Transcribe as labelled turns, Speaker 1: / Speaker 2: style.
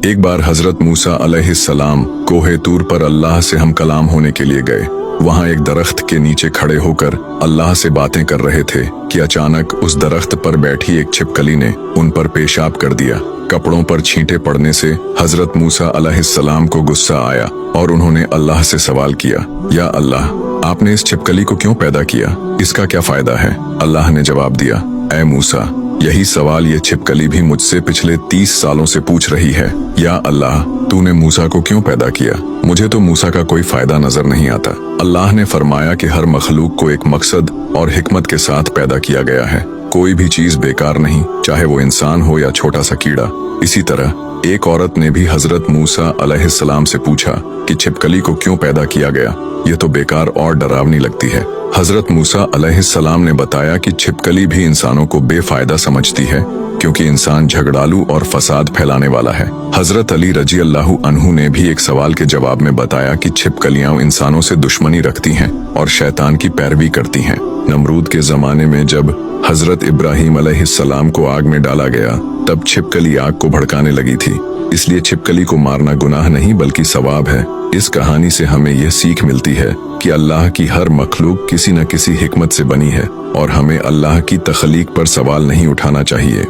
Speaker 1: एक बार हजरत मूसा अलैहिस्सलाम कोहे तूर पर अल्लाह से हम कलाम होने के लिए गए। वहां एक दरख्त के नीचे खड़े होकर अल्लाह से बातें कर रहे थे कि अचानक उस दरख्त पर बैठी एक छिपकली ने उन पर पेशाब कर दिया। कपड़ों पर छींटे पड़ने से हजरत मूसा अलैहिस्सलाम को गुस्सा आया और उन्होंने अल्लाह से सवाल किया, या अल्लाह, आपने इस छिपकली को क्यों पैदा किया? इसका क्या फायदा है? अल्लाह ने जवाब दिया, ऐ मूसा, यही सवाल ये छिपकली भी मुझसे पिछले 30 सालों से पूछ रही है। या अल्लाह, तूने मूसा को क्यों पैदा किया? मुझे तो मूसा का कोई फायदा नजर नहीं आता। अल्लाह ने फरमाया कि हर मखलूक को एक मकसद और हिकमत के साथ पैदा किया गया है। कोई भी चीज बेकार नहीं, चाहे वो इंसान हो या छोटा सा कीड़ा। इसी तरह एक औरत ने भी हजरत मूसा अलैहिस्सलाम से पूछा कि छिपकली को क्यों पैदा किया गया? ये तो बेकार और डरावनी लगती है। हजरत मूसा अलैहिस्सलाम ने बताया कि छिपकली भी इंसानों को बेफायदा समझती है, क्योंकि इंसान झगड़ालू और फसाद फैलाने वाला है। हजरत अली रजी अल्लाहु अन्हु ने भी एक सवाल के जवाब में बताया कि छिपकलियां इंसानों से दुश्मनी रखती हैं और शैतान की पैरवी करती हैं। नमरूद के जमाने में जब हजरत इब्राहिम अलैहिस्सलाम को आग में डाला गया, तब छिपकली आग को भड़काने लगी थी। इसलिए छिपकली को मारना गुनाह नहीं बल्कि सवाब है। इस कहानी से हमें यह सीख मिलती है कि अल्लाह की हर मखलूक किसी न किसी हिकमत से बनी है और हमें अल्लाह की तख्लीक पर सवाल नहीं उठाना चाहिए।